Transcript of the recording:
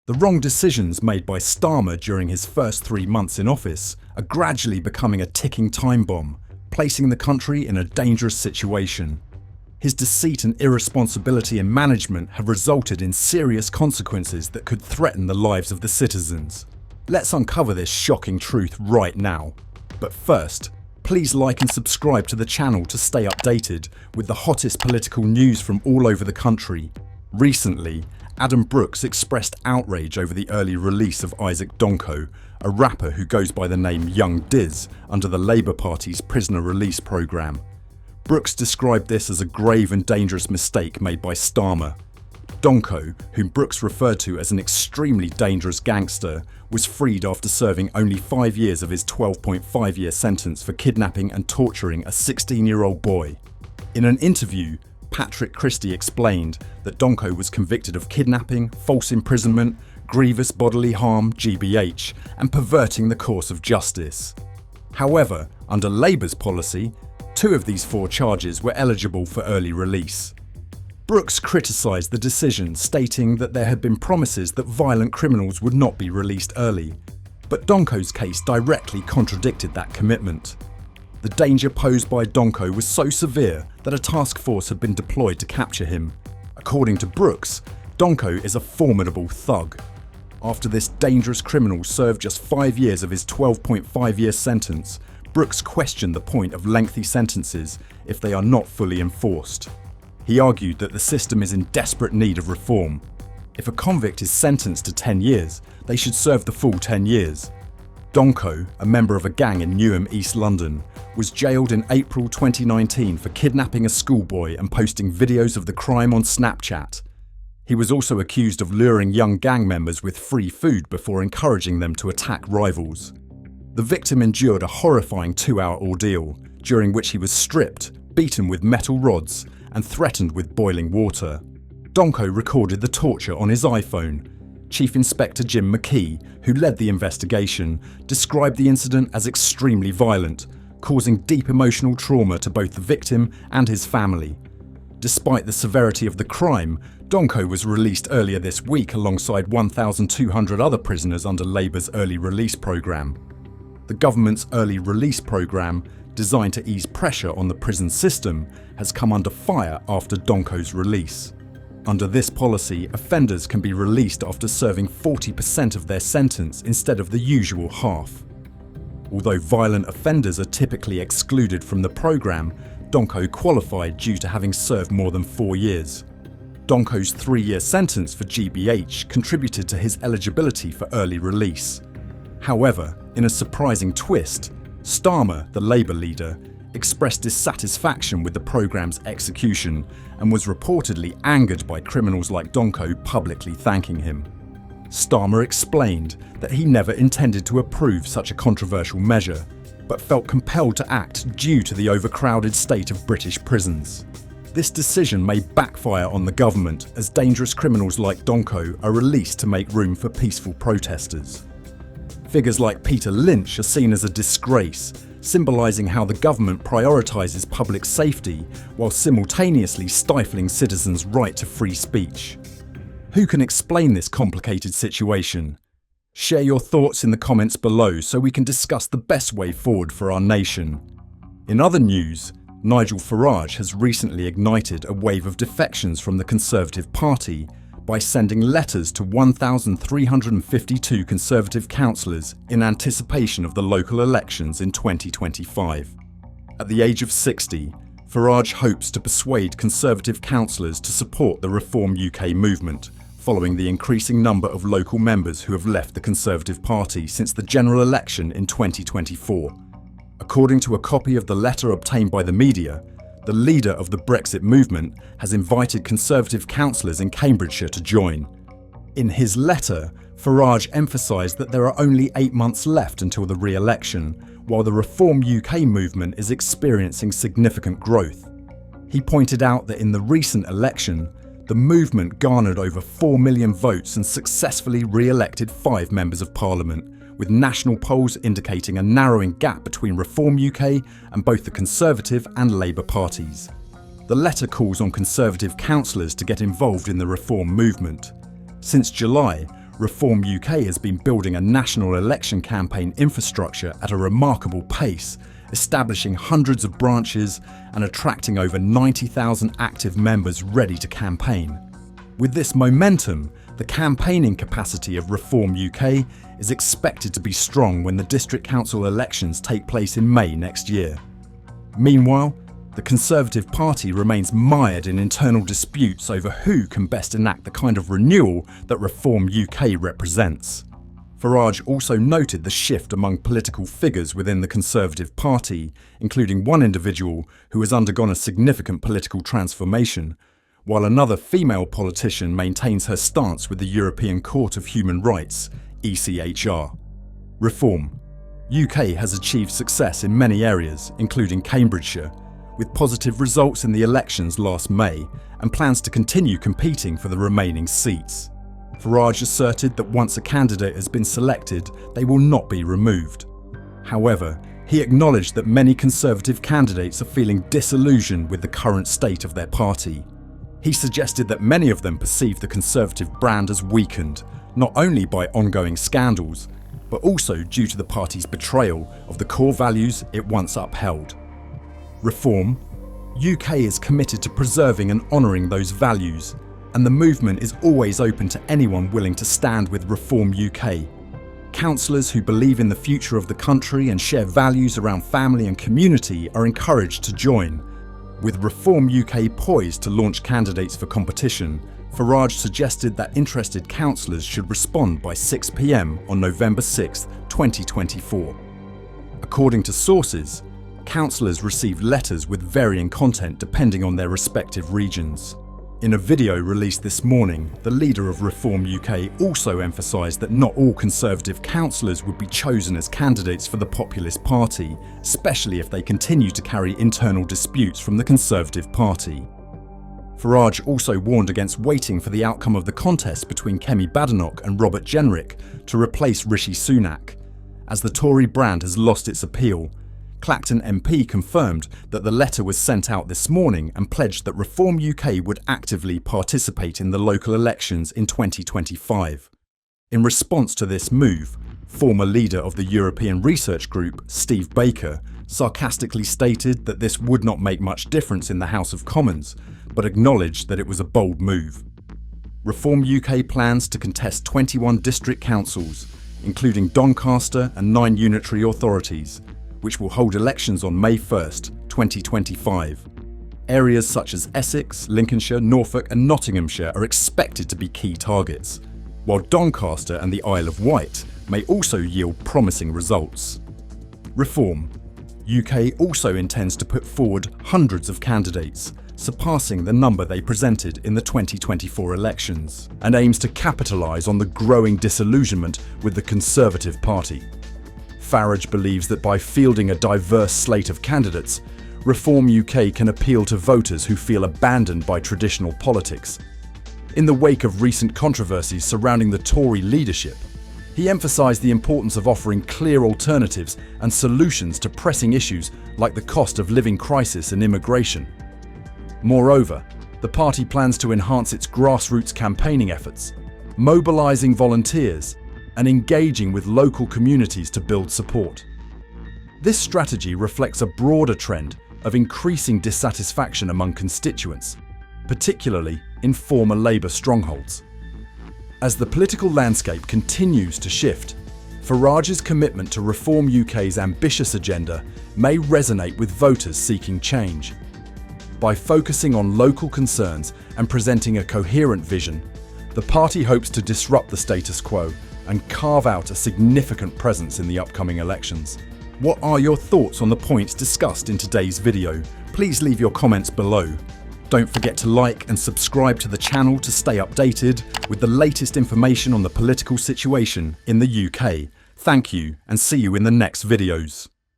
The wrong decisions made by Starmer during his first 3 months in office are gradually becoming a ticking time bomb, placing the country in a dangerous situation. His deceit and irresponsibility in management have resulted in serious consequences that could threaten the lives of the citizens. Let's uncover this shocking truth right now. But first, please like and subscribe to the channel to stay updated with the hottest political news from all over the country. Recently, Adam Brooks expressed outrage over the early release of Isaac Donco, a rapper who goes by the name Young Diz under the Labour Party's prisoner release programme. Brooks described this as a grave and dangerous mistake made by Starmer. Donco, whom Brooks referred to as an extremely dangerous gangster, was freed after serving only 5 years of his 12.5-year sentence for kidnapping and torturing a 16-year-old boy. In an interview, Patrick Christie explained that Donco was convicted of kidnapping, false imprisonment, grievous bodily harm (GBH), and perverting the course of justice. However, under Labour's policy, 2 of these 4 charges were eligible for early release. Brooks criticised the decision, stating that there had been promises that violent criminals would not be released early, but Donco's case directly contradicted that commitment. The danger posed by Donco was so severe that a task force had been deployed to capture him. According to Brooks, Donco is a formidable thug. After this dangerous criminal served just 5 years of his 12.5-year sentence, Brooks questioned the point of lengthy sentences if they are not fully enforced. He argued that the system is in desperate need of reform. If a convict is sentenced to 10 years, they should serve the full 10 years. Donco, a member of a gang in Newham, East London, was jailed in April 2019 for kidnapping a schoolboy and posting videos of the crime on Snapchat. He was also accused of luring young gang members with free food before encouraging them to attack rivals. The victim endured a horrifying 2-hour ordeal, during which he was stripped, beaten with metal rods, and threatened with boiling water. Donco recorded the torture on his iPhone. Chief Inspector Jim McKee, who led the investigation, described the incident as extremely violent, causing deep emotional trauma to both the victim and his family. Despite the severity of the crime, Donco was released earlier this week alongside 1,200 other prisoners under Labour's early release programme. The government's early release programme, designed to ease pressure on the prison system, has come under fire after Donco's release. Under this policy, offenders can be released after serving 40% of their sentence instead of the usual half. Although violent offenders are typically excluded from the programme, Donco qualified due to having served more than 4 years. Donco's 3-year sentence for GBH contributed to his eligibility for early release. However, in a surprising twist, Starmer, the Labour leader, expressed dissatisfaction with the programme's execution and was reportedly angered by criminals like Donco publicly thanking him. Starmer explained that he never intended to approve such a controversial measure, but felt compelled to act due to the overcrowded state of British prisons. This decision may backfire on the government as dangerous criminals like Donco are released to make room for peaceful protesters. Figures like Peter Lynch are seen as a disgrace, symbolising how the government prioritises public safety while simultaneously stifling citizens' right to free speech. Who can explain this complicated situation? Share your thoughts in the comments below so we can discuss the best way forward for our nation. In other news, Nigel Farage has recently ignited a wave of defections from the Conservative Party by sending letters to 1,352 Conservative councillors in anticipation of the local elections in 2025. At the age of 60, Farage hopes to persuade Conservative councillors to support the Reform UK movement, following the increasing number of local members who have left the Conservative Party since the general election in 2024. According to a copy of the letter obtained by the media, the leader of the Brexit movement has invited Conservative councillors in Cambridgeshire to join. In his letter, Farage emphasised that there are only 8 months left until the re-election, while the Reform UK movement is experiencing significant growth. He pointed out that in the recent election, the movement garnered over 4 million votes and successfully re-elected 5 members of Parliament, with national polls indicating a narrowing gap between Reform UK and both the Conservative and Labour parties. The letter calls on Conservative councillors to get involved in the Reform movement. Since July, Reform UK has been building a national election campaign infrastructure at a remarkable pace, establishing hundreds of branches and attracting over 90,000 active members ready to campaign. With this momentum, the campaigning capacity of Reform UK is expected to be strong when the district council elections take place in May next year. Meanwhile, the Conservative Party remains mired in internal disputes over who can best enact the kind of renewal that Reform UK represents. Farage also noted the shift among political figures within the Conservative Party, including one individual who has undergone a significant political transformation, while another female politician maintains her stance with the European Court of Human Rights, ECHR. Reform UK has achieved success in many areas, including Cambridgeshire, with positive results in the elections last May, and plans to continue competing for the remaining seats. Farage asserted that once a candidate has been selected, they will not be removed. However, he acknowledged that many Conservative candidates are feeling disillusioned with the current state of their party. He suggested that many of them perceive the Conservative brand as weakened, not only by ongoing scandals, but also due to the party's betrayal of the core values it once upheld. Reform UK is committed to preserving and honouring those values, and the movement is always open to anyone willing to stand with Reform UK. Councillors who believe in the future of the country and share values around family and community are encouraged to join. With Reform UK poised to launch candidates for competition, Farage suggested that interested councillors should respond by 6 p.m. on November 6, 2024. According to sources, councillors received letters with varying content depending on their respective regions. In a video released this morning, the leader of Reform UK also emphasised that not all Conservative councillors would be chosen as candidates for the Populist Party, especially if they continue to carry internal disputes from the Conservative Party. Farage also warned against waiting for the outcome of the contest between Kemi Badenoch and Robert Jenrick to replace Rishi Sunak. As the Tory brand has lost its appeal, Clacton MP confirmed that the letter was sent out this morning and pledged that Reform UK would actively participate in the local elections in 2025. In response to this move, former leader of the European Research Group, Steve Baker, sarcastically stated that this would not make much difference in the House of Commons, but acknowledged that it was a bold move. Reform UK plans to contest 21 district councils, including Doncaster and 9 unitary authorities, which will hold elections on May 1st, 2025. Areas such as Essex, Lincolnshire, Norfolk and Nottinghamshire are expected to be key targets, while Doncaster and the Isle of Wight may also yield promising results. Reform UK also intends to put forward hundreds of candidates, surpassing the number they presented in the 2024 elections, and aims to capitalise on the growing disillusionment with the Conservative Party. Farage believes that by fielding a diverse slate of candidates, Reform UK can appeal to voters who feel abandoned by traditional politics. In the wake of recent controversies surrounding the Tory leadership, he emphasised the importance of offering clear alternatives and solutions to pressing issues like the cost of living crisis and immigration. Moreover, the party plans to enhance its grassroots campaigning efforts, mobilising volunteers and engaging with local communities to build support. This strategy reflects a broader trend of increasing dissatisfaction among constituents, particularly in former Labour strongholds. As the political landscape continues to shift, Farage's commitment to Reform UK's ambitious agenda may resonate with voters seeking change. By focusing on local concerns and presenting a coherent vision, the party hopes to disrupt the status quo and carve out a significant presence in the upcoming elections. What are your thoughts on the points discussed in today's video? Please leave your comments below. Don't forget to like and subscribe to the channel to stay updated with the latest information on the political situation in the UK. Thank you and see you in the next videos.